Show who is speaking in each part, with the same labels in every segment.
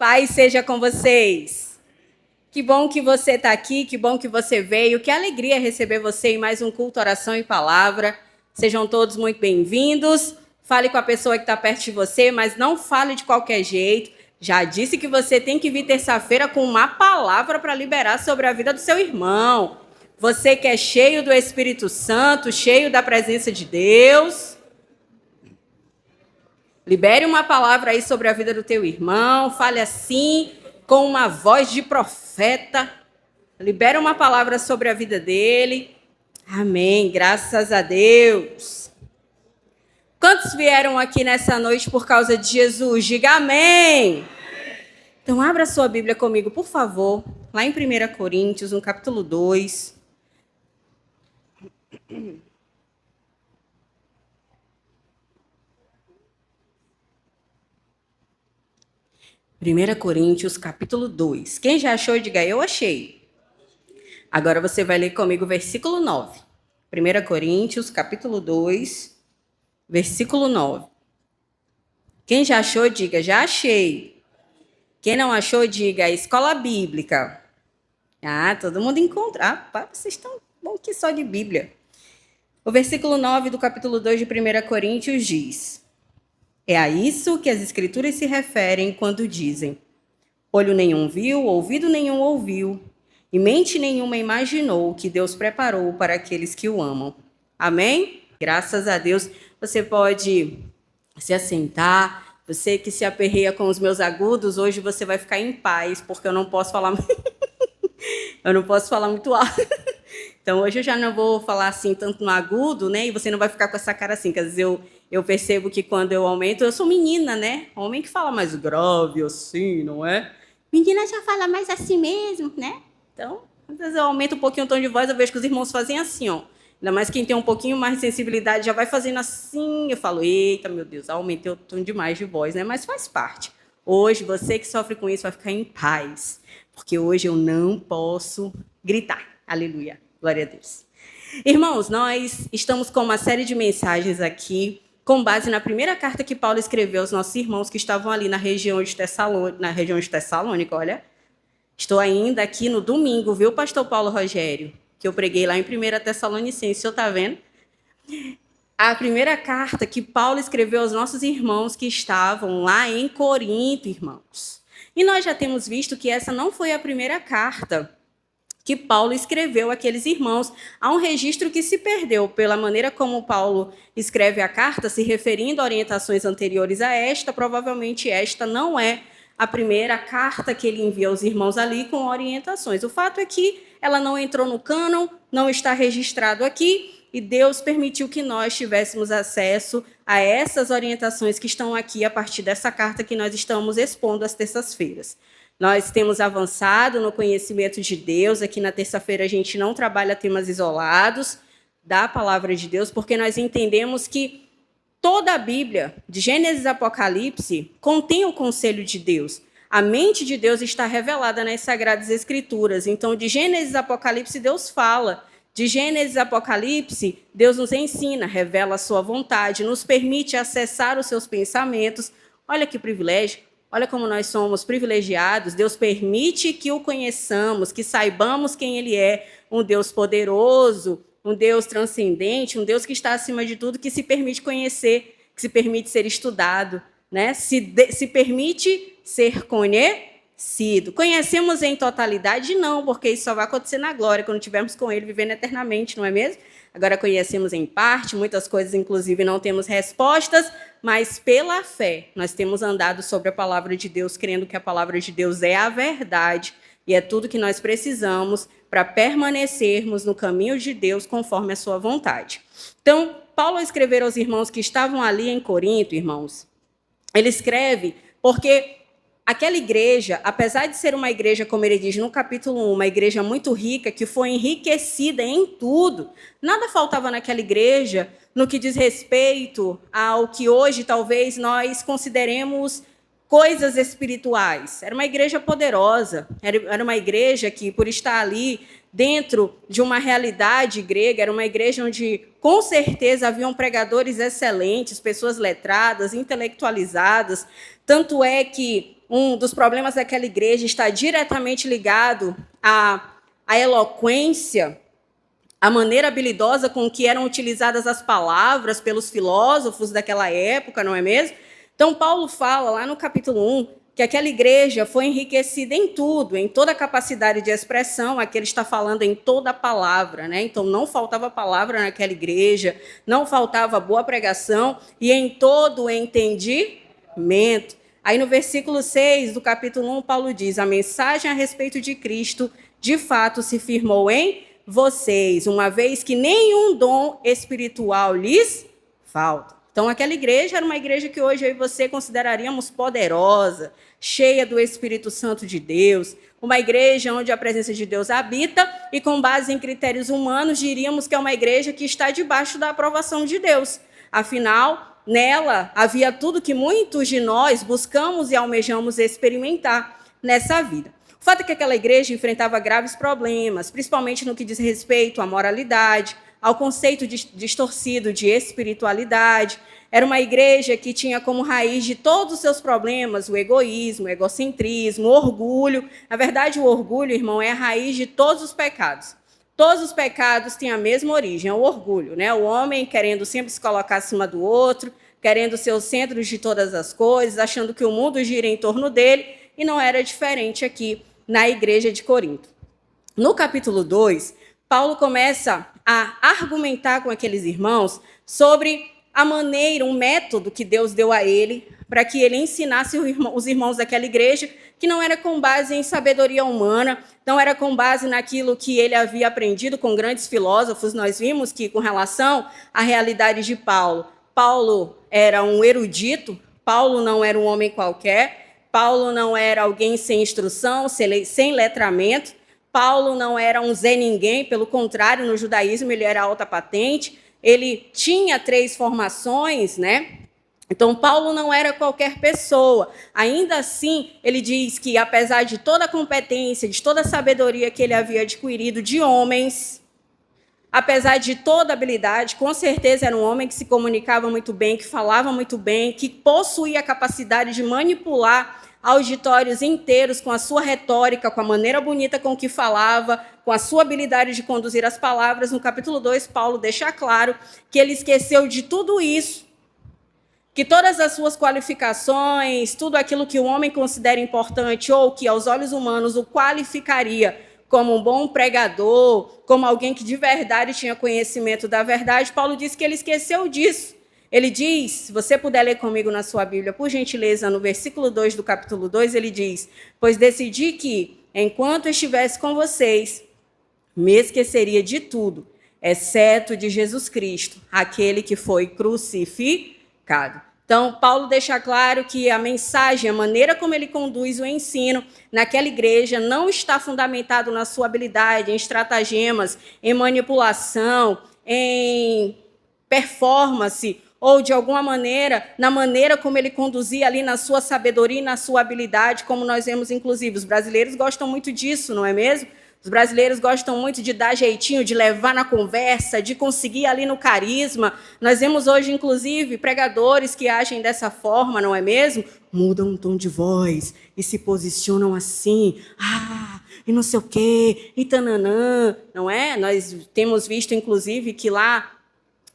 Speaker 1: Paz seja com vocês. Que bom que você está aqui, que bom que você veio, que alegria receber você em mais um culto, oração e palavra. Sejam todos muito bem-vindos. Fale com a pessoa que está perto de você, mas não fale de qualquer jeito. Já disse que você tem que vir terça-feira com uma palavra para liberar sobre a vida do seu irmão. Você que é cheio do Espírito Santo, cheio da presença de Deus. Libere uma palavra aí sobre a vida do teu irmão. Fale assim, com uma voz de profeta. Libere uma palavra sobre a vida dele. Amém. Graças a Deus. Quantos vieram aqui nessa noite por causa de Jesus? Diga amém. Então, abra sua Bíblia comigo, por favor. Lá em 1 Coríntios, no capítulo 2. 1 Coríntios, capítulo 2. Quem já achou, diga eu achei. Agora você vai ler comigo o versículo 9. 1 Coríntios, capítulo 2, versículo 9. Quem já achou, diga já achei. Quem não achou, diga escola bíblica. Ah, todo mundo encontra. Ah, vocês estão bom que só de Bíblia. O versículo 9 do capítulo 2 de 1 Coríntios diz: é a isso que as Escrituras se referem quando dizem: olho nenhum viu, ouvido nenhum ouviu, e mente nenhuma imaginou o que Deus preparou para aqueles que o amam. Amém? Graças a Deus. Você pode se assentar. Você que se aperreia com os meus agudos, hoje você vai ficar em paz, porque eu não posso falar eu não posso falar muito alto. Então, hoje eu já não vou falar assim tanto no agudo, né? E você não vai ficar com essa cara assim, quer dizer, eu percebo que quando eu aumento, eu sou menina, né? Homem que fala mais grave assim, não é? Menina já fala mais assim mesmo, né? Então, às vezes eu aumento um pouquinho o tom de voz, eu vejo que os irmãos fazem assim, ó. Ainda mais quem tem um pouquinho mais de sensibilidade já vai fazendo assim. Eu falo, eita, meu Deus, aumentei o tom demais de voz, né? Mas faz parte. Hoje, você que sofre com isso vai ficar em paz, porque hoje eu não posso gritar. Aleluia. Glória a Deus. Irmãos, nós estamos com uma série de mensagens aqui, com base na primeira carta que Paulo escreveu aos nossos irmãos que estavam ali na região de Tessalônica, olha. Estou ainda aqui no domingo, viu, pastor Paulo Rogério? Que eu preguei lá em 1 Tessalonicenses, o senhor está vendo? A primeira carta que Paulo escreveu aos nossos irmãos que estavam lá em Corinto, irmãos. E nós já temos visto que essa não foi a primeira carta que Paulo escreveu àqueles irmãos. Há um registro que se perdeu pela maneira como Paulo escreve a carta, se referindo a orientações anteriores a esta. Provavelmente esta não é a primeira carta que ele envia aos irmãos ali com orientações. O fato é que ela não entrou no cânon, não está registrado aqui, e Deus permitiu que nós tivéssemos acesso a essas orientações que estão aqui a partir dessa carta que nós estamos expondo às terças-feiras. Nós temos avançado no conhecimento de Deus. Aqui na terça-feira a gente não trabalha temas isolados da palavra de Deus, porque nós entendemos que toda a Bíblia, de Gênesis a Apocalipse, contém o conselho de Deus. A mente de Deus está revelada nas Sagradas Escrituras. Então, de Gênesis a Apocalipse, Deus fala. De Gênesis a Apocalipse, Deus nos ensina, revela a sua vontade, nos permite acessar os seus pensamentos. Olha que privilégio. Olha como nós somos privilegiados. Deus permite que o conheçamos, que saibamos quem Ele é, um Deus poderoso, um Deus transcendente, um Deus que está acima de tudo, que se permite conhecer, que se permite ser estudado, né? Se permite ser conhecido. Conhecemos em totalidade? Não, porque isso só vai acontecer na glória, quando estivermos com Ele vivendo eternamente, não é mesmo? Agora conhecemos em parte, muitas coisas, inclusive, não temos respostas, mas pela fé nós temos andado sobre a palavra de Deus, crendo que a palavra de Deus é a verdade e é tudo que nós precisamos para permanecermos no caminho de Deus conforme a sua vontade. Então, Paulo, ao escrever aos irmãos que estavam ali em Corinto, irmãos, ele escreve porque aquela igreja, apesar de ser uma igreja, como ele diz no capítulo 1, uma igreja muito rica, que foi enriquecida em tudo, nada faltava naquela igreja no que diz respeito ao que hoje talvez nós consideremos coisas espirituais. Era uma igreja poderosa, era uma igreja que, por estar ali dentro de uma realidade grega, era uma igreja onde, com certeza, haviam pregadores excelentes, pessoas letradas, intelectualizadas. Tanto é que um dos problemas daquela igreja está diretamente ligado à eloquência, a maneira habilidosa com que eram utilizadas as palavras pelos filósofos daquela época, não é mesmo? Então, Paulo fala lá no capítulo 1 que aquela igreja foi enriquecida em tudo, em toda a capacidade de expressão. Aqui ele está falando em toda a palavra, né? Então, não faltava palavra naquela igreja, não faltava boa pregação e em todo o entendimento. Aí, no versículo 6 do capítulo 1, Paulo diz: a mensagem a respeito de Cristo, de fato, se firmou em vocês, uma vez que nenhum dom espiritual lhes falta. Então, aquela igreja era uma igreja que hoje eu e você consideraríamos poderosa, cheia do Espírito Santo de Deus, uma igreja onde a presença de Deus habita e, com base em critérios humanos, diríamos que é uma igreja que está debaixo da aprovação de Deus. Afinal, nela havia tudo que muitos de nós buscamos e almejamos experimentar nessa vida. O fato é que aquela igreja enfrentava graves problemas, principalmente no que diz respeito à moralidade, ao conceito distorcido de espiritualidade. Era uma igreja que tinha como raiz de todos os seus problemas o egoísmo, o egocentrismo, o orgulho. Na verdade, o orgulho, irmão, é a raiz de todos os pecados. Todos os pecados têm a mesma origem, é o orgulho, né? O homem querendo sempre se colocar acima do outro, querendo ser o centro de todas as coisas, achando que o mundo gira em torno dele, e não era diferente aqui na igreja de Corinto. No capítulo 2, Paulo começa a argumentar com aqueles irmãos sobre a maneira, um método que Deus deu a ele para que ele ensinasse os irmãos daquela igreja, que não era com base em sabedoria humana, não era com base naquilo que ele havia aprendido com grandes filósofos. Nós vimos que, com relação à realidade de Paulo, Paulo era um erudito, Paulo não era um homem qualquer, Paulo não era alguém sem instrução, sem letramento, Paulo não era um Zé Ninguém, pelo contrário, no judaísmo ele era alta patente, ele tinha 3 formações, né? Então, Paulo não era qualquer pessoa. Ainda assim, ele diz que, apesar de toda a competência, de toda a sabedoria que ele havia adquirido de homens, apesar de toda a habilidade, com certeza era um homem que se comunicava muito bem, que falava muito bem, que possuía a capacidade de manipular auditórios inteiros com a sua retórica, com a maneira bonita com que falava, com a sua habilidade de conduzir as palavras. No capítulo 2, Paulo deixa claro que ele esqueceu de tudo isso, que todas as suas qualificações, tudo aquilo que o homem considera importante ou que aos olhos humanos o qualificaria como um bom pregador, como alguém que de verdade tinha conhecimento da verdade, Paulo diz que ele esqueceu disso. Ele diz, se você puder ler comigo na sua Bíblia, por gentileza, no versículo 2 do capítulo 2, ele diz: pois decidi que, enquanto estivesse com vocês, me esqueceria de tudo, exceto de Jesus Cristo, aquele que foi crucificado. Então, Paulo deixa claro que a mensagem, a maneira como ele conduz o ensino naquela igreja não está fundamentado na sua habilidade, em estratagemas, em manipulação, em performance, ou de alguma maneira, na maneira como ele conduzia ali na sua sabedoria e na sua habilidade, como nós vemos, inclusive. Os brasileiros gostam muito disso, não é mesmo? Os brasileiros gostam muito de dar jeitinho, de levar na conversa, de conseguir ali no carisma. Nós vemos hoje, inclusive, pregadores que agem dessa forma, não é mesmo? Mudam um tom de voz e se posicionam assim. E não sei o quê, e tananã, não é? Nós temos visto, inclusive, que lá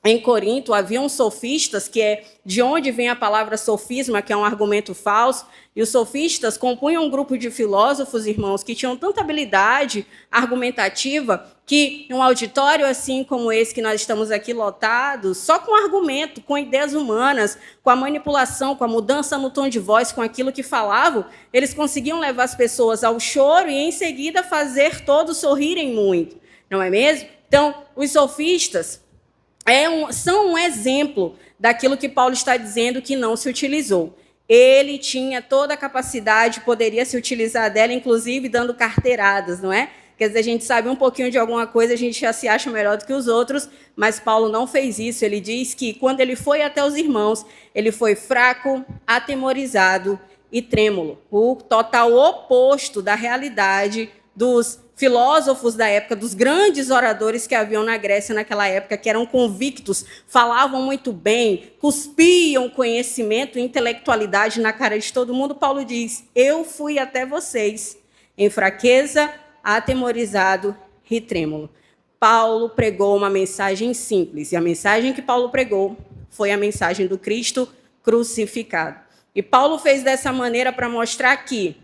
Speaker 1: em Corinto haviam sofistas, que é de onde vem a palavra sofisma, que é um argumento falso, e os sofistas compunham um grupo de filósofos, irmãos, que tinham tanta habilidade argumentativa que um auditório assim como esse que nós estamos aqui lotados, só com argumento, com ideias humanas, com a manipulação, com a mudança no tom de voz, com aquilo que falavam, eles conseguiam levar as pessoas ao choro e, em seguida, fazer todos sorrirem muito, não é mesmo? Então, os sofistas são um exemplo daquilo que Paulo está dizendo que não se utilizou. Ele tinha toda a capacidade, poderia se utilizar dela, inclusive dando carteiradas, não é? Quer dizer, a gente sabe um pouquinho de alguma coisa, a gente já se acha melhor do que os outros, mas Paulo não fez isso. Ele diz que, quando ele foi até os irmãos, ele foi fraco, atemorizado e trêmulo. O total oposto da realidade dos filósofos da época, dos grandes oradores que haviam na Grécia naquela época, que eram convictos, falavam muito bem, cuspiam conhecimento e intelectualidade na cara de todo mundo, Paulo diz: eu fui até vocês em fraqueza, atemorizado e trêmulo. Paulo pregou uma mensagem simples, e a mensagem que Paulo pregou foi a mensagem do Cristo crucificado. E Paulo fez dessa maneira para mostrar que,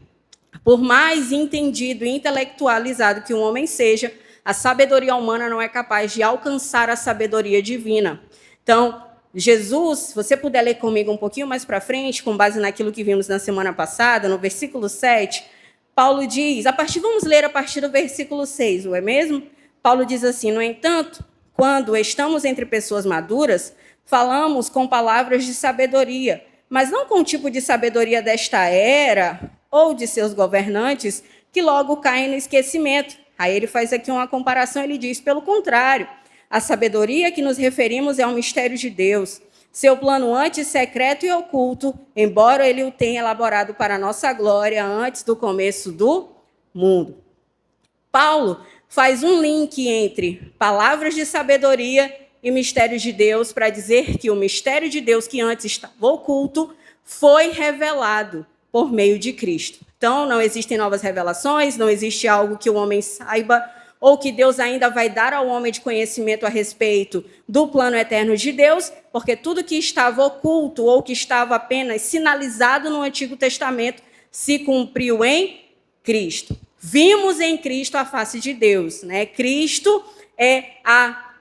Speaker 1: por mais entendido e intelectualizado que um homem seja, a sabedoria humana não é capaz de alcançar a sabedoria divina. Então, Jesus, se você puder ler comigo um pouquinho mais para frente, com base naquilo que vimos na semana passada, no versículo 7, Paulo diz, vamos ler a partir do versículo 6, não é mesmo? Paulo diz assim: no entanto, quando estamos entre pessoas maduras, falamos com palavras de sabedoria, mas não com o tipo de sabedoria desta era ou de seus governantes, que logo caem no esquecimento. Aí ele faz aqui uma comparação, ele diz: pelo contrário, a sabedoria que nos referimos é um mistério de Deus, seu plano antes secreto e oculto, embora ele o tenha elaborado para a nossa glória antes do começo do mundo. Paulo faz um link entre palavras de sabedoria e mistérios de Deus para dizer que o mistério de Deus que antes estava oculto foi revelado por meio de Cristo. Então, não existem novas revelações, não existe algo que o homem saiba ou que Deus ainda vai dar ao homem de conhecimento a respeito do plano eterno de Deus, porque tudo que estava oculto ou que estava apenas sinalizado no Antigo Testamento se cumpriu em Cristo. Vimos em Cristo a face de Deus, né? Cristo é a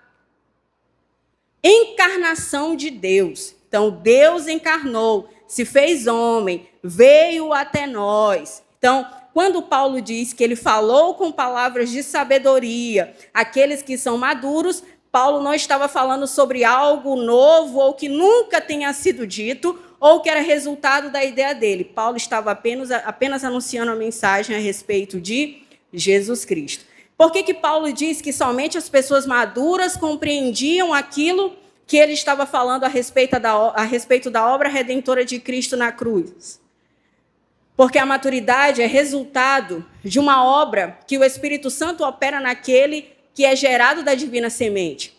Speaker 1: encarnação de Deus. Então, Deus encarnou, se fez homem, veio até nós. Então, quando Paulo diz que ele falou com palavras de sabedoria aqueles que são maduros, Paulo não estava falando sobre algo novo ou que nunca tenha sido dito ou que era resultado da ideia dele. Paulo estava apenas anunciando a mensagem a respeito de Jesus Cristo. Por que Paulo diz que somente as pessoas maduras compreendiam aquilo que ele estava falando a respeito da obra redentora de Cristo na cruz? Porque a maturidade é resultado de uma obra que o Espírito Santo opera naquele que é gerado da divina semente.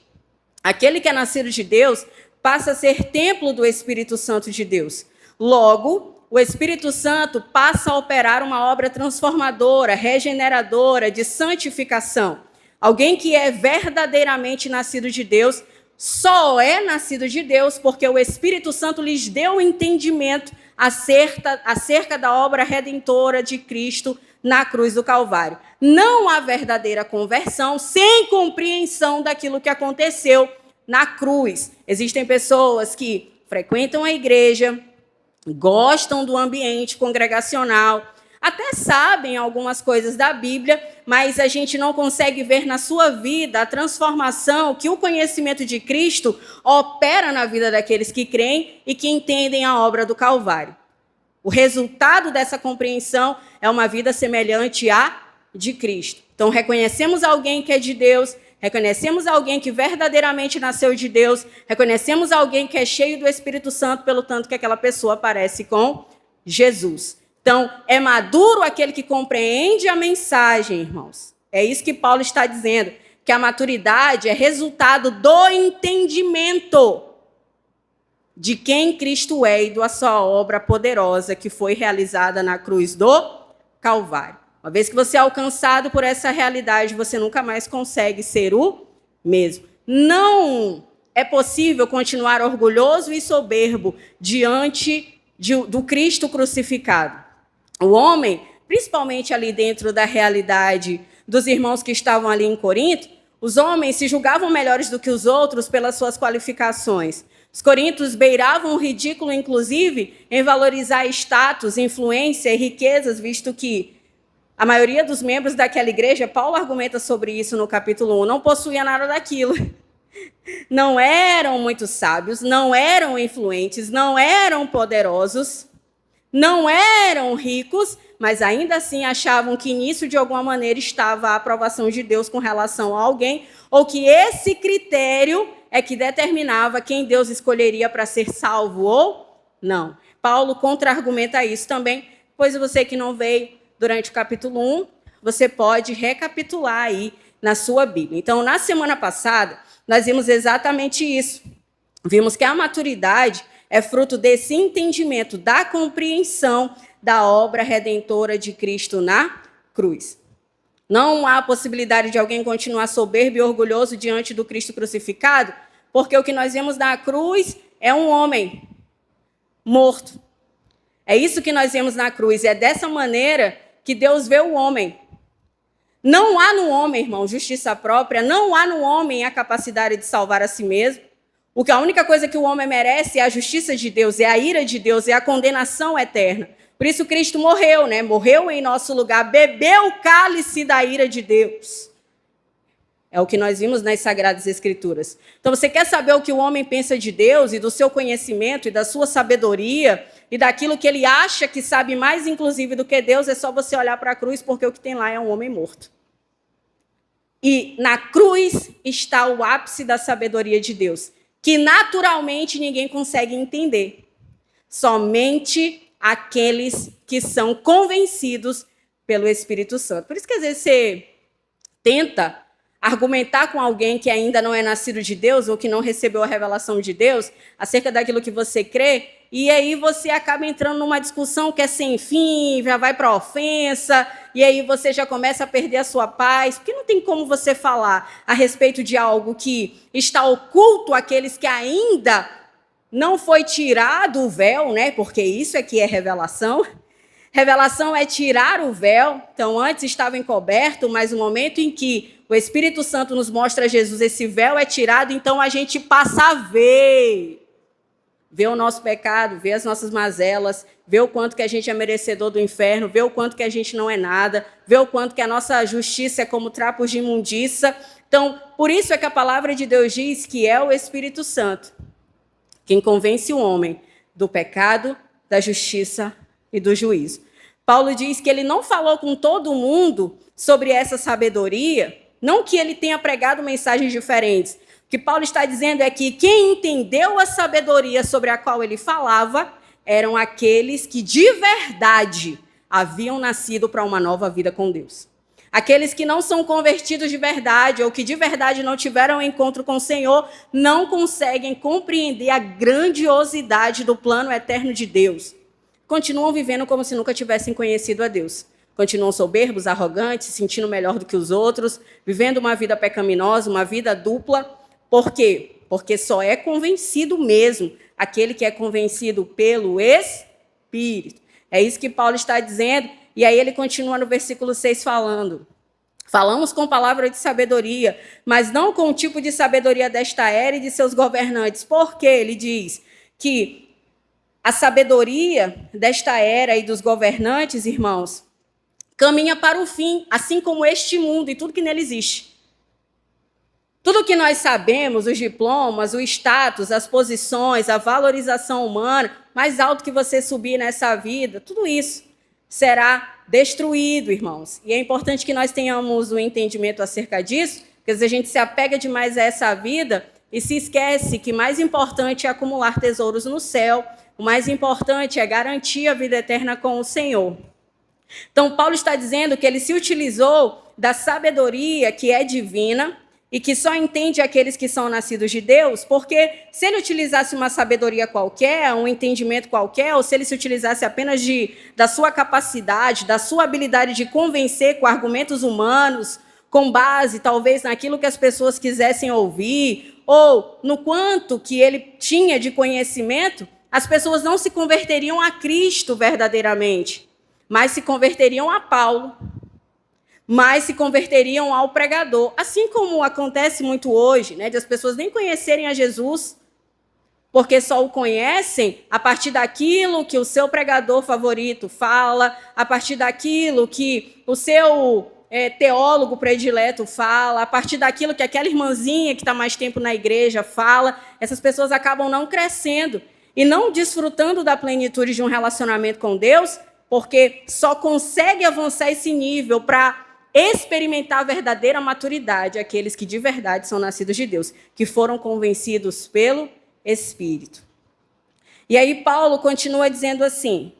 Speaker 1: Aquele que é nascido de Deus passa a ser templo do Espírito Santo de Deus. Logo, o Espírito Santo passa a operar uma obra transformadora, regeneradora, de santificação. Alguém que é verdadeiramente nascido de Deus só é nascido de Deus porque o Espírito Santo lhes deu o entendimento acerca da obra redentora de Cristo na cruz do Calvário. Não há verdadeira conversão sem compreensão daquilo que aconteceu na cruz. Existem pessoas que frequentam a igreja, gostam do ambiente congregacional, até sabem algumas coisas da Bíblia, mas a gente não consegue ver na sua vida a transformação que o conhecimento de Cristo opera na vida daqueles que creem e que entendem a obra do Calvário. O resultado dessa compreensão é uma vida semelhante à de Cristo. Então, reconhecemos alguém que é de Deus, reconhecemos alguém que verdadeiramente nasceu de Deus, reconhecemos alguém que é cheio do Espírito Santo, pelo tanto que aquela pessoa parece com Jesus. Então, é maduro aquele que compreende a mensagem, irmãos. É isso que Paulo está dizendo, que a maturidade é resultado do entendimento de quem Cristo é e da sua obra poderosa que foi realizada na cruz do Calvário. Uma vez que você é alcançado por essa realidade, você nunca mais consegue ser o mesmo. Não é possível continuar orgulhoso e soberbo diante do Cristo crucificado. O homem, principalmente ali dentro da realidade dos irmãos que estavam ali em Corinto, os homens se julgavam melhores do que os outros pelas suas qualificações. Os coríntios beiravam o ridículo, inclusive, em valorizar status, influência e riquezas, visto que a maioria dos membros daquela igreja, Paulo argumenta sobre isso no capítulo 1, não possuía nada daquilo. Não eram muito sábios, não eram influentes, não eram poderosos, não eram ricos, mas ainda assim achavam que nisso, de alguma maneira, estava a aprovação de Deus com relação a alguém, ou que esse critério é que determinava quem Deus escolheria para ser salvo ou não. Paulo contra-argumenta isso também, pois você que não veio durante o capítulo 1, você pode recapitular aí na sua Bíblia. Então, na semana passada, nós vimos exatamente isso. Vimos que a maturidade é fruto desse entendimento, da compreensão da obra redentora de Cristo na cruz. Não há possibilidade de alguém continuar soberbo e orgulhoso diante do Cristo crucificado, porque o que nós vemos na cruz é um homem morto. É isso que nós vemos na cruz. É dessa maneira que Deus vê o homem. Não há no homem, irmão, justiça própria. Não há no homem a capacidade de salvar a si mesmo. A única coisa que o homem merece é a justiça de Deus, é a ira de Deus, é a condenação eterna. Por isso Cristo morreu, né? Morreu em nosso lugar, bebeu o cálice da ira de Deus. É o que nós vimos nas Sagradas Escrituras. Então, você quer saber o que o homem pensa de Deus e do seu conhecimento e da sua sabedoria e daquilo que ele acha que sabe mais, inclusive, do que Deus, é só você olhar para a cruz, porque o que tem lá é um homem morto. E na cruz está o ápice da sabedoria de Deus, que naturalmente ninguém consegue entender. Somente aqueles que são convencidos pelo Espírito Santo. Por isso que às vezes você tenta argumentar com alguém que ainda não é nascido de Deus ou que não recebeu a revelação de Deus acerca daquilo que você crê, e aí você acaba entrando numa discussão que é sem fim, já vai para a ofensa, e aí você já começa a perder a sua paz, porque não tem como você falar a respeito de algo que está oculto àqueles que ainda não foi tirado o véu, né? Porque isso é que é revelação. Revelação é tirar o véu. Então, antes estava encoberto, mas no momento em que o Espírito Santo nos mostra Jesus, esse véu é tirado, então a gente passa a ver o nosso pecado, ver as nossas mazelas, ver o quanto que a gente é merecedor do inferno, ver o quanto que a gente não é nada, ver o quanto que a nossa justiça é como trapos de imundícia. Então, por isso é que a palavra de Deus diz que é o Espírito Santo quem convence o homem do pecado, da justiça e do juízo. Paulo diz que ele não falou com todo mundo sobre essa sabedoria, não que ele tenha pregado mensagens diferentes. O que Paulo está dizendo é que quem entendeu a sabedoria sobre a qual ele falava eram aqueles que de verdade haviam nascido para uma nova vida com Deus. Aqueles que não são convertidos de verdade ou que de verdade não tiveram um encontro com o Senhor não conseguem compreender a grandiosidade do plano eterno de Deus. Continuam vivendo como se nunca tivessem conhecido a Deus. Continuam soberbos, arrogantes, se sentindo melhor do que os outros, vivendo uma vida pecaminosa, uma vida dupla. Por quê? Porque só é convencido mesmo aquele que é convencido pelo Espírito. É isso que Paulo está dizendo. E aí ele continua no versículo 6 falando: falamos com palavra de sabedoria, mas não com o tipo de sabedoria desta era e de seus governantes. Por quê? Ele diz que a sabedoria desta era e dos governantes, irmãos, caminha para o fim, assim como este mundo e tudo que nele existe. Tudo que nós sabemos, os diplomas, o status, as posições, a valorização humana, mais alto que você subir nessa vida, tudo isso será destruído, irmãos. E é importante que nós tenhamos um entendimento acerca disso, porque às vezes a gente se apega demais a essa vida e se esquece que mais importante é acumular tesouros no céu, o mais importante é garantir a vida eterna com o Senhor. Então, Paulo está dizendo que ele se utilizou da sabedoria que é divina e que só entende aqueles que são nascidos de Deus, porque se ele utilizasse uma sabedoria qualquer, um entendimento qualquer, ou se ele se utilizasse apenas da sua capacidade, da sua habilidade de convencer com argumentos humanos, com base talvez naquilo que as pessoas quisessem ouvir, ou no quanto que ele tinha de conhecimento, as pessoas não se converteriam a Cristo verdadeiramente, mas se converteriam a Paulo, mas se converteriam ao pregador. Assim como acontece muito hoje, né, de as pessoas nem conhecerem a Jesus, porque só o conhecem a partir daquilo que o seu pregador favorito fala, a partir daquilo que o seu teólogo predileto fala, a partir daquilo que aquela irmãzinha que está mais tempo na igreja fala. Essas pessoas acabam não crescendo e não desfrutando da plenitude de um relacionamento com Deus, porque só consegue avançar esse nível para experimentar a verdadeira maturidade aqueles que de verdade são nascidos de Deus, que foram convencidos pelo Espírito. E aí Paulo continua dizendo assim: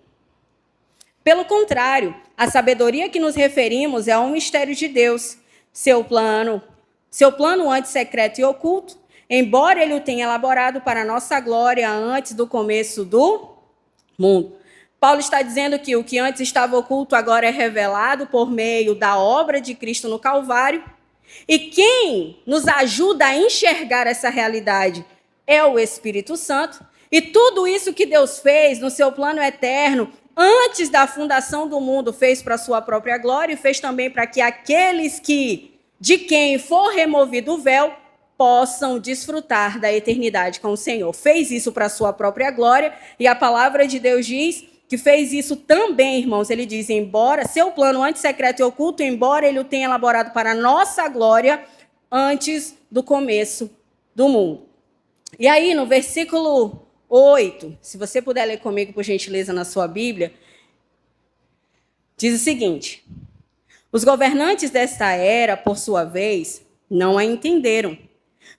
Speaker 1: Pelo contrário, a sabedoria que nos referimos é um mistério de Deus, seu plano antes secreto e oculto, embora ele o tenha elaborado para a nossa glória antes do começo do mundo. Paulo está dizendo que o que antes estava oculto agora é revelado por meio da obra de Cristo no Calvário. E quem nos ajuda a enxergar essa realidade é o Espírito Santo. E tudo isso que Deus fez no seu plano eterno, antes da fundação do mundo, fez para a sua própria glória e fez também para que aqueles de quem for removido o véu possam desfrutar da eternidade com o Senhor. Fez isso para a sua própria glória e a palavra de Deus diz que fez isso também, irmãos. Ele diz, embora seu plano antes secreto e oculto, embora ele o tenha elaborado para a nossa glória antes do começo do mundo. E aí, no versículo 8, se você puder ler comigo, por gentileza, na sua Bíblia, diz o seguinte: os governantes desta era, por sua vez, não a entenderam,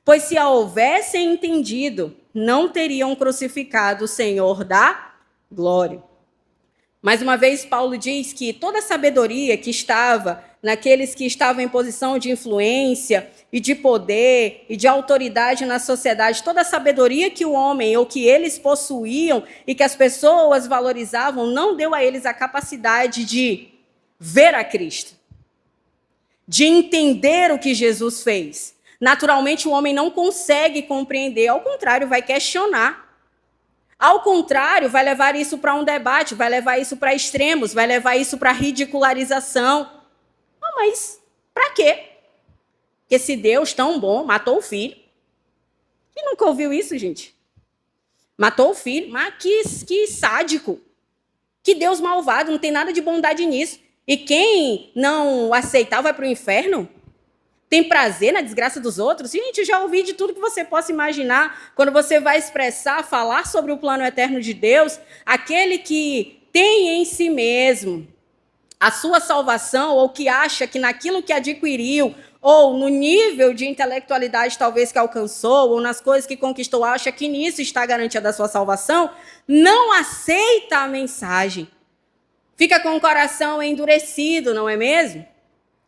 Speaker 1: pois se a houvessem entendido, não teriam crucificado o Senhor da glória. Mais uma vez, Paulo diz que toda a sabedoria que estava naqueles que estavam em posição de influência e de poder e de autoridade na sociedade, toda a sabedoria que o homem ou que eles possuíam e que as pessoas valorizavam, não deu a eles a capacidade de ver a Cristo, de entender o que Jesus fez. Naturalmente, o homem não consegue compreender, ao contrário, vai questionar. Ao contrário, vai levar isso para um debate, vai levar isso para extremos, vai levar isso para ridicularização. Mas para quê? Porque esse Deus tão bom matou o filho. Quem nunca ouviu isso, gente? Matou o filho, mas que sádico. Que Deus malvado, não tem nada de bondade nisso. E quem não aceitar vai para o inferno? Tem prazer na desgraça dos outros? Gente, eu já ouvi de tudo que você possa imaginar. Quando você vai expressar, falar sobre o plano eterno de Deus, aquele que tem em si mesmo a sua salvação, ou que acha que naquilo que adquiriu, ou no nível de intelectualidade talvez que alcançou, ou nas coisas que conquistou, acha que nisso está garantida a sua salvação, não aceita a mensagem. Fica com o coração endurecido, não é mesmo?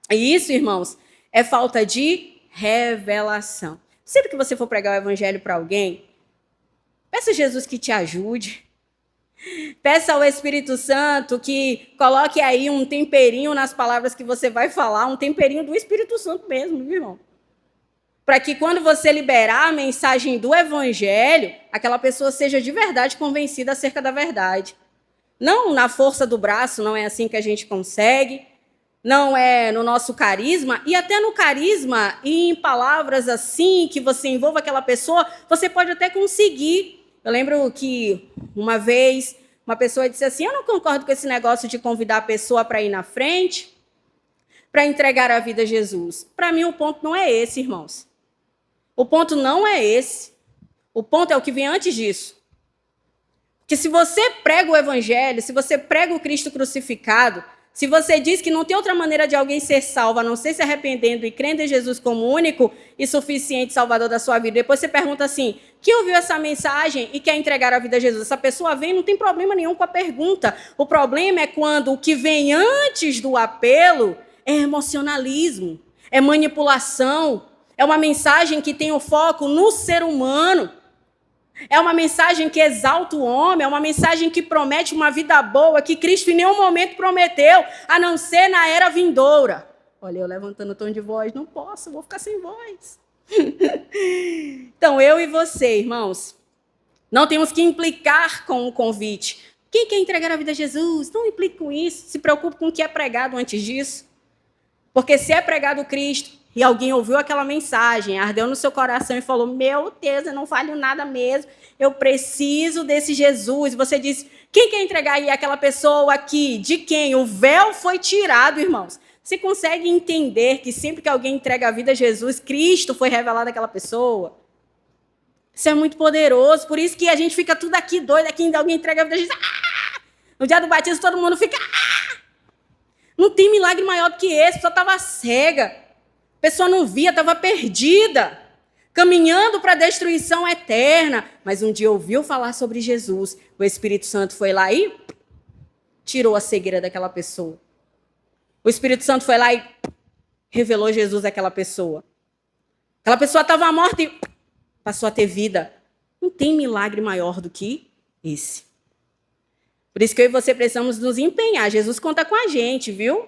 Speaker 1: E isso, irmãos, é falta de revelação. Sempre que você for pregar o evangelho para alguém, peça a Jesus que te ajude. Peça ao Espírito Santo que coloque aí um temperinho nas palavras que você vai falar, um temperinho do Espírito Santo mesmo, viu, irmão? Para que quando você liberar a mensagem do evangelho, aquela pessoa seja de verdade convencida acerca da verdade. Não na força do braço, não é assim que a gente consegue. Não é no nosso carisma, e até no carisma e em palavras assim, que você envolva aquela pessoa, você pode até conseguir. Eu lembro que uma vez uma pessoa disse assim, eu não concordo com esse negócio de convidar a pessoa para ir na frente, para entregar a vida a Jesus. Para mim o ponto não é esse, irmãos. O ponto não é esse. O ponto é o que vem antes disso. Que se você prega o evangelho, se você prega o Cristo crucificado, se você diz que não tem outra maneira de alguém ser salvo, a não ser se arrependendo e crendo em Jesus como único e suficiente salvador da sua vida, depois você pergunta assim, quem ouviu essa mensagem e quer entregar a vida a Jesus? Essa pessoa vem, não tem problema nenhum com a pergunta. O problema é quando o que vem antes do apelo é emocionalismo, é manipulação, é uma mensagem que tem o foco no ser humano. É uma mensagem que exalta o homem, é uma mensagem que promete uma vida boa, que Cristo em nenhum momento prometeu, a não ser na era vindoura. Olha, eu levantando o tom de voz, não posso, vou ficar sem voz. Então, eu e você, irmãos, não temos que implicar com o convite. Quem quer entregar a vida a Jesus? Não implique com isso, se preocupe com o que é pregado antes disso. Porque se é pregado Cristo, e alguém ouviu aquela mensagem, ardeu no seu coração e falou, meu Deus, eu não valho nada mesmo, eu preciso desse Jesus. E você diz, quem quer entregar aí aquela pessoa aqui? De quem? O véu foi tirado, irmãos. Você consegue entender que sempre que alguém entrega a vida a Jesus, Cristo foi revelado àquela pessoa? Isso é muito poderoso, por isso que a gente fica tudo aqui doido, aqui ainda alguém entrega a vida a Jesus. Ah! No dia do batismo todo mundo fica... Ah! Não tem milagre maior do que esse, a pessoa estava cega. A pessoa não via, estava perdida, caminhando para a destruição eterna. Mas um dia ouviu falar sobre Jesus, o Espírito Santo foi lá e tirou a cegueira daquela pessoa. O Espírito Santo foi lá e revelou Jesus àquela pessoa. Aquela pessoa estava morta e passou a ter vida. Não tem milagre maior do que esse. Por isso que eu e você precisamos nos empenhar. Jesus conta com a gente, viu?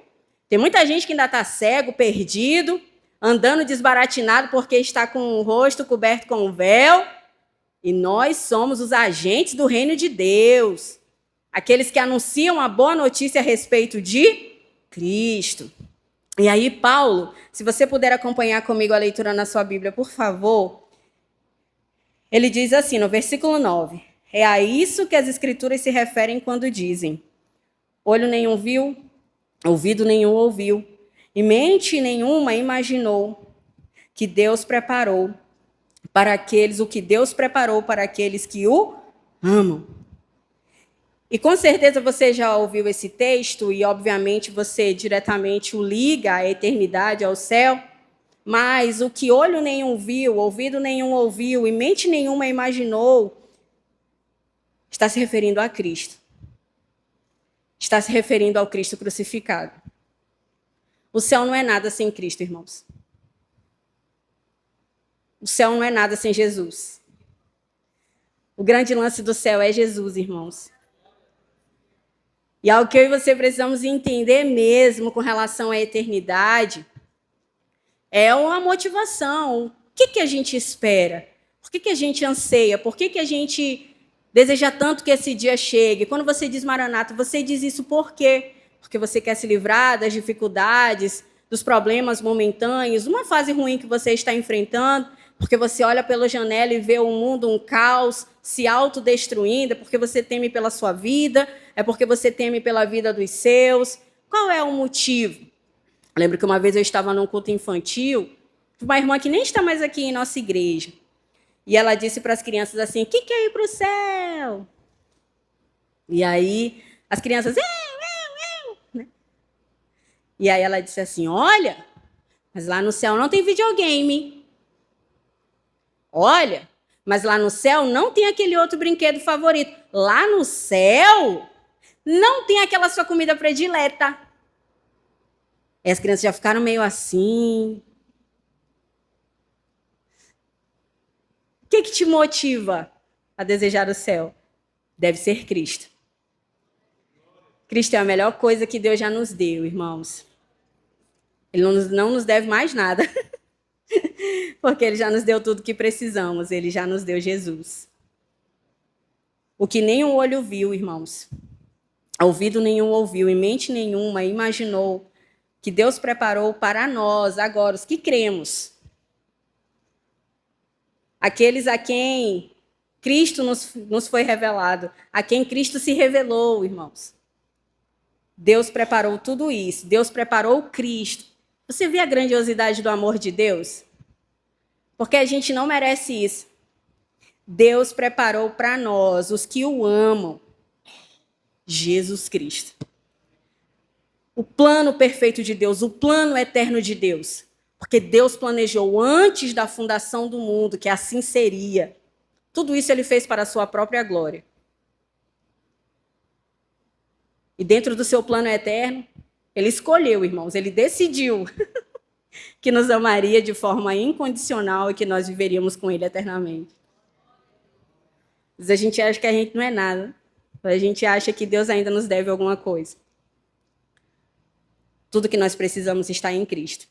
Speaker 1: Tem muita gente que ainda está cego, perdido, andando desbaratinado porque está com o rosto coberto com um véu. E nós somos os agentes do reino de Deus. Aqueles que anunciam a boa notícia a respeito de Cristo. E aí, Paulo, se você puder acompanhar comigo a leitura na sua Bíblia, por favor. Ele diz assim, no versículo 9. É a isso que as Escrituras se referem quando dizem: olho nenhum viu, ouvido nenhum ouviu, e mente nenhuma imaginou que Deus preparou para aqueles, o que Deus preparou para aqueles que o amam. E com certeza você já ouviu esse texto e, obviamente, você diretamente o liga à eternidade, ao céu. Mas o que olho nenhum viu, ouvido nenhum ouviu e mente nenhuma imaginou, está se referindo a Cristo. Está se referindo ao Cristo crucificado. O céu não é nada sem Cristo, irmãos. O céu não é nada sem Jesus. O grande lance do céu é Jesus, irmãos. E algo que eu e você precisamos entender mesmo com relação à eternidade é uma motivação. O que a gente espera? Por que a gente anseia? Por que a gente deseja tanto que esse dia chegue? Quando você diz Maranata, você diz isso por quê? Porque você quer se livrar das dificuldades, dos problemas momentâneos, uma fase ruim que você está enfrentando, porque você olha pela janela e vê o mundo um caos, se autodestruindo, é porque você teme pela sua vida, é porque você teme pela vida dos seus. Qual é o motivo? Eu lembro que uma vez eu estava num culto infantil, uma irmã que nem está mais aqui em nossa igreja, e ela disse para as crianças assim: o que é ir para o céu? E aí as crianças... né? E aí ela disse assim: olha, mas lá no céu não tem videogame. Olha, mas lá no céu não tem aquele outro brinquedo favorito. Lá no céu não tem aquela sua comida predileta. E as crianças já ficaram meio assim. O que te motiva a desejar o céu? Deve ser Cristo. Cristo é a melhor coisa que Deus já nos deu, irmãos. Ele não nos deve mais nada. Porque ele já nos deu tudo que precisamos. Ele já nos deu Jesus. O que nenhum olho viu, irmãos. Ouvido nenhum ouviu e mente nenhuma imaginou que Deus preparou para nós, agora, os que cremos. Aqueles a quem Cristo nos foi revelado, a quem Cristo se revelou, irmãos. Deus preparou tudo isso. Deus preparou Cristo. Você vê a grandiosidade do amor de Deus? Porque a gente não merece isso. Deus preparou para nós, os que o amam, Jesus Cristo. O plano perfeito de Deus, o plano eterno de Deus. Porque Deus planejou antes da fundação do mundo que assim seria. Tudo isso ele fez para a sua própria glória. E dentro do seu plano eterno, ele escolheu, irmãos, ele decidiu que nos amaria de forma incondicional e que nós viveríamos com ele eternamente. Mas a gente acha que a gente não é nada. A gente acha que Deus ainda nos deve alguma coisa. Tudo que nós precisamos está em Cristo.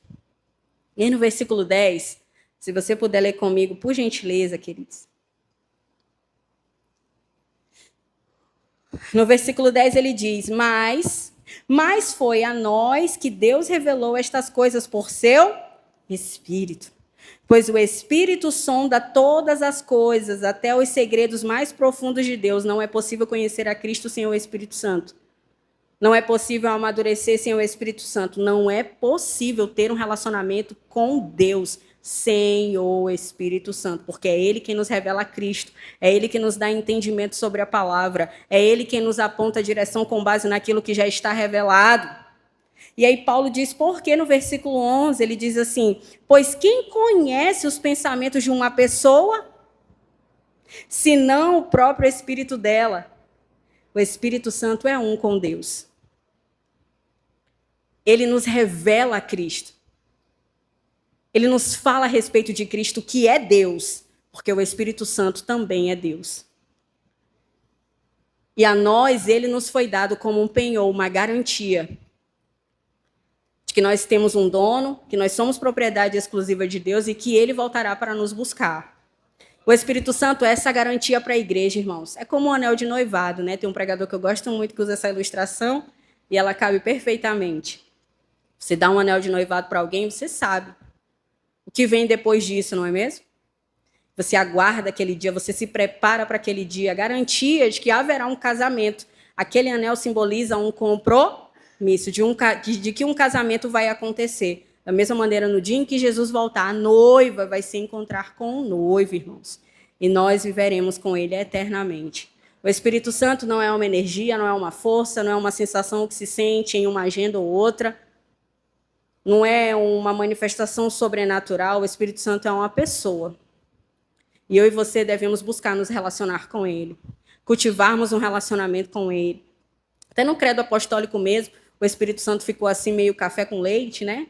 Speaker 1: E aí no versículo 10, se você puder ler comigo, por gentileza, queridos. No versículo 10 ele diz: mas foi a nós que Deus revelou estas coisas por seu Espírito. Pois o Espírito sonda todas as coisas, até os segredos mais profundos de Deus. Não é possível conhecer a Cristo sem o Espírito Santo. Não é possível amadurecer sem o Espírito Santo. Não é possível ter um relacionamento com Deus sem o Espírito Santo, porque é Ele quem nos revela Cristo, é Ele que nos dá entendimento sobre a palavra, é Ele quem nos aponta a direção com base naquilo que já está revelado. E aí Paulo diz, porque no versículo 11 ele diz assim: pois quem conhece os pensamentos de uma pessoa, senão o próprio espírito dela? O Espírito Santo é um com Deus. Ele nos revela Cristo. Ele nos fala a respeito de Cristo, que é Deus, porque o Espírito Santo também é Deus. E a nós, ele nos foi dado como um penhor, uma garantia de que nós temos um dono, que nós somos propriedade exclusiva de Deus e que ele voltará para nos buscar. O Espírito Santo é essa garantia para a igreja, irmãos. É como um anel de noivado, né? Tem um pregador que eu gosto muito que usa essa ilustração e ela cabe perfeitamente. Você dá um anel de noivado para alguém, você sabe o que vem depois disso, não é mesmo? Você aguarda aquele dia, você se prepara para aquele dia, a garantia de que haverá um casamento. Aquele anel simboliza um compromisso, de que um casamento vai acontecer. Da mesma maneira, no dia em que Jesus voltar, a noiva vai se encontrar com o noivo, irmãos. E nós viveremos com ele eternamente. O Espírito Santo não é uma energia, não é uma força, não é uma sensação que se sente em uma agenda ou outra. Não é uma manifestação sobrenatural. O Espírito Santo é uma pessoa. E eu e você devemos buscar nos relacionar com ele, cultivarmos um relacionamento com ele. Até no credo apostólico mesmo, o Espírito Santo ficou assim meio café com leite, né?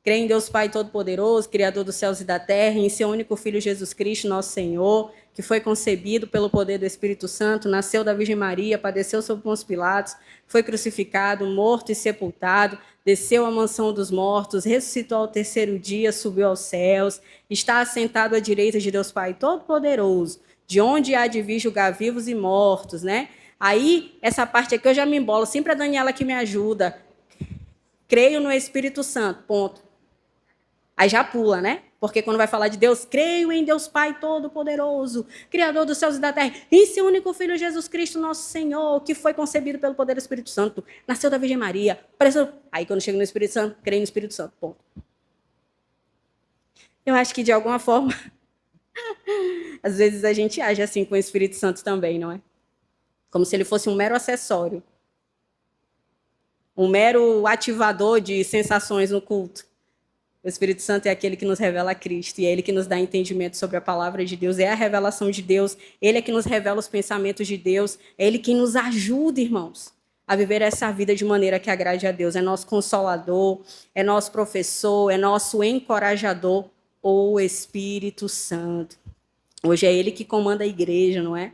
Speaker 1: Crê em Deus Pai Todo-Poderoso, Criador dos céus e da terra, e em seu único Filho Jesus Cristo, nosso Senhor, que foi concebido pelo poder do Espírito Santo, nasceu da Virgem Maria, padeceu sob Pôncio Pilatos, foi crucificado, morto e sepultado, desceu à mansão dos mortos, ressuscitou ao terceiro dia, subiu aos céus, está assentado à direita de Deus Pai Todo-Poderoso, de onde há de vir julgar vivos e mortos, né? Aí, essa parte aqui eu já me embolo, sempre a Daniela que me ajuda. Creio no Espírito Santo, ponto. Aí já pula, né? Porque quando vai falar de Deus, creio em Deus Pai Todo-Poderoso, Criador dos céus e da terra, em seu único Filho Jesus Cristo, nosso Senhor, que foi concebido pelo poder do Espírito Santo, nasceu da Virgem Maria. Aí quando chega no Espírito Santo, creio no Espírito Santo, ponto. Eu acho que de alguma forma, às vezes a gente age assim com o Espírito Santo também, não é? Como se ele fosse um mero acessório, um mero ativador de sensações no culto. O Espírito Santo é aquele que nos revela Cristo, e é ele que nos dá entendimento sobre a palavra de Deus, é a revelação de Deus, ele é que nos revela os pensamentos de Deus, é ele que nos ajuda, irmãos, a viver essa vida de maneira que agrade a Deus. É nosso consolador, é nosso professor, é nosso encorajador, o Espírito Santo. Hoje é ele que comanda a igreja, não é?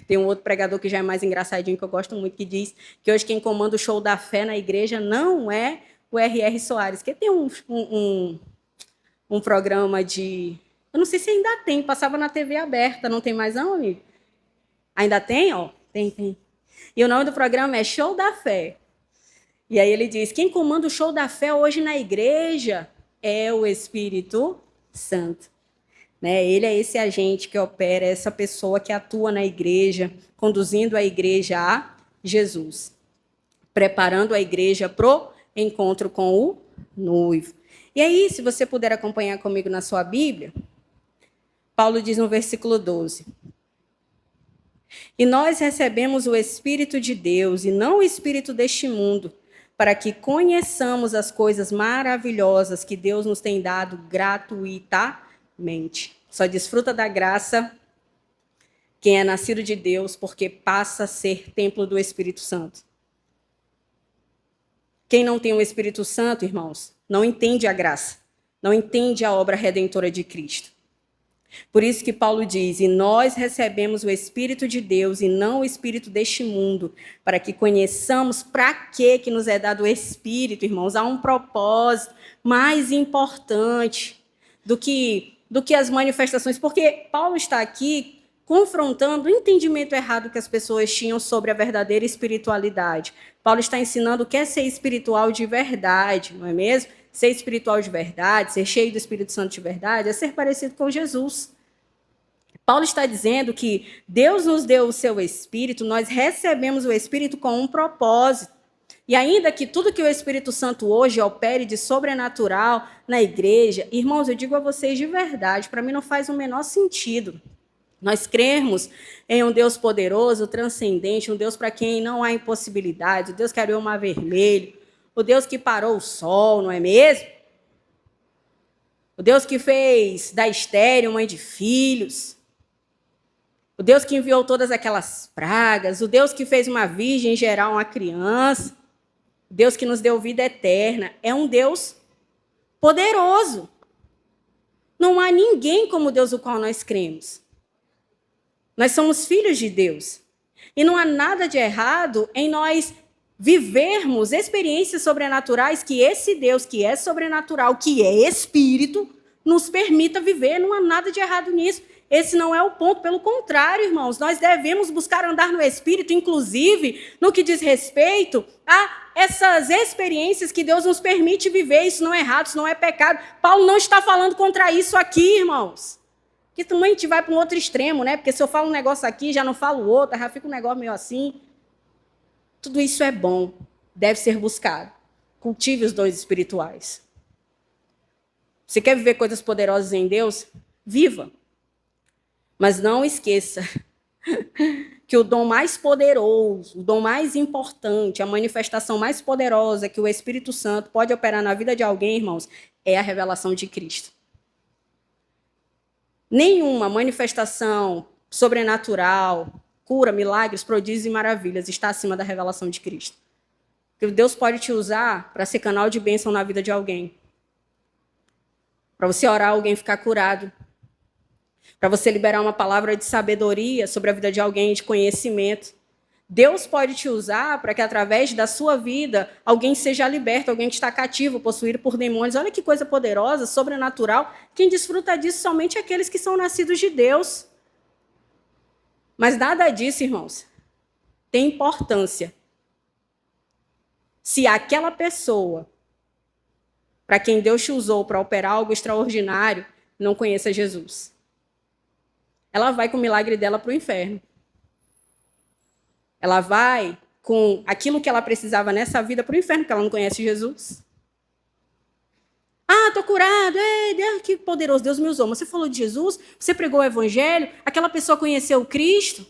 Speaker 1: Tem um outro pregador que já é mais engraçadinho, que eu gosto muito, que diz que hoje quem comanda o show da fé na igreja não é o R.R. Soares, que tem um programa de... Eu não sei se ainda tem, passava na TV aberta, não tem mais não, amigo? Ainda tem? Ó, tem. E o nome do programa é Show da Fé. E aí ele diz, quem comanda o show da fé hoje na igreja é o Espírito Santo. Né? Ele é esse agente que opera, essa pessoa que atua na igreja, conduzindo a igreja a Jesus, preparando a igreja pro encontro com o noivo. E aí, se você puder acompanhar comigo na sua Bíblia, Paulo diz no versículo 12: E nós recebemos o Espírito de Deus, e não o Espírito deste mundo, para que conheçamos as coisas maravilhosas que Deus nos tem dado gratuitamente. Só desfruta da graça quem é nascido de Deus, porque passa a ser templo do Espírito Santo. Quem não tem o Espírito Santo, irmãos, não entende a graça, não entende a obra redentora de Cristo. Por isso que Paulo diz, e nós recebemos o Espírito de Deus e não o Espírito deste mundo, para que conheçamos para que nos é dado o Espírito, irmãos. Há um propósito mais importante do que as manifestações, porque Paulo está aqui confrontando o entendimento errado que as pessoas tinham sobre a verdadeira espiritualidade. Paulo está ensinando o que é ser espiritual de verdade, não é mesmo? Ser espiritual de verdade, ser cheio do Espírito Santo de verdade, é ser parecido com Jesus. Paulo está dizendo que Deus nos deu o seu Espírito, nós recebemos o Espírito com um propósito. E ainda que tudo que o Espírito Santo hoje opere de sobrenatural na igreja, irmãos, eu digo a vocês de verdade, para mim não faz o menor sentido. Nós cremos em um Deus poderoso, transcendente, um Deus para quem não há impossibilidade, o Deus que abriu o mar vermelho, o Deus que parou o sol, não é mesmo? O Deus que fez da estéril mãe de filhos. O Deus que enviou todas aquelas pragas, o Deus que fez uma virgem gerar uma criança, o Deus que nos deu vida eterna, é um Deus poderoso. Não há ninguém como o Deus o qual nós cremos. Nós somos filhos de Deus. E não há nada de errado em nós vivermos experiências sobrenaturais que esse Deus, que é sobrenatural, que é espírito, nos permita viver. Não há nada de errado nisso. Esse não é o ponto. Pelo contrário, irmãos, nós devemos buscar andar no espírito, inclusive no que diz respeito a essas experiências que Deus nos permite viver. Isso não é errado, isso não é pecado. Paulo não está falando contra isso aqui, irmãos. Porque também a gente vai para um outro extremo, né? Porque se eu falo um negócio aqui, já não falo outro, já fica um negócio meio assim. Tudo isso é bom, deve ser buscado. Cultive os dons espirituais. Você quer viver coisas poderosas em Deus? Viva. Mas não esqueça que o dom mais poderoso, o dom mais importante, a manifestação mais poderosa que o Espírito Santo pode operar na vida de alguém, irmãos, é a revelação de Cristo. Nenhuma manifestação sobrenatural, cura, milagres, prodígios e maravilhas está acima da revelação de Cristo. Porque Deus pode te usar para ser canal de bênção na vida de alguém. Para você orar, alguém ficar curado. Para você liberar uma palavra de sabedoria sobre a vida de alguém, de conhecimento. Deus pode te usar para que, através da sua vida, alguém seja liberto, alguém que está cativo, possuído por demônios. Olha que coisa poderosa, sobrenatural. Quem desfruta disso somente aqueles que são nascidos de Deus. Mas nada disso, irmãos, tem importância se aquela pessoa, para quem Deus te usou para operar algo extraordinário, não conheça Jesus. Ela vai com o milagre dela para o inferno. Ela vai com aquilo que ela precisava nessa vida para o inferno, porque ela não conhece Jesus. Ah, estou curado. Deus, que poderoso, Deus me usou. Mas você falou de Jesus, você pregou o evangelho, aquela pessoa conheceu Cristo?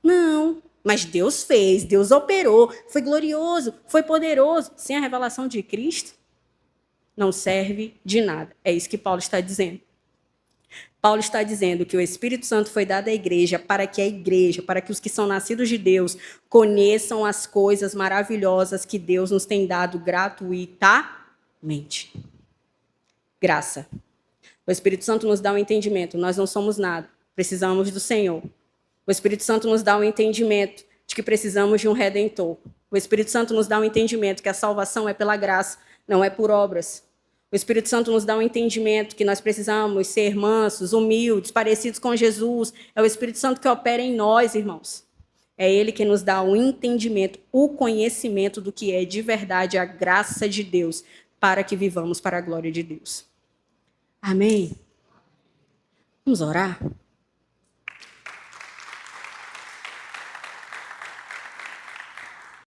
Speaker 1: Não, mas Deus fez, Deus operou, foi glorioso, foi poderoso. Sem a revelação de Cristo, não serve de nada. É isso que Paulo está dizendo. Paulo está dizendo que o Espírito Santo foi dado à igreja, para que os que são nascidos de Deus conheçam as coisas maravilhosas que Deus nos tem dado gratuitamente. Graça. O Espírito Santo nos dá um entendimento, nós não somos nada, precisamos do Senhor. O Espírito Santo nos dá um entendimento de que precisamos de um Redentor. O Espírito Santo nos dá um entendimento que a salvação é pela graça, não é por obras. O Espírito Santo nos dá um entendimento que nós precisamos ser mansos, humildes, parecidos com Jesus. É o Espírito Santo que opera em nós, irmãos. É Ele que nos dá o entendimento, o conhecimento do que é de verdade a graça de Deus, para que vivamos para a glória de Deus. Amém? Vamos orar?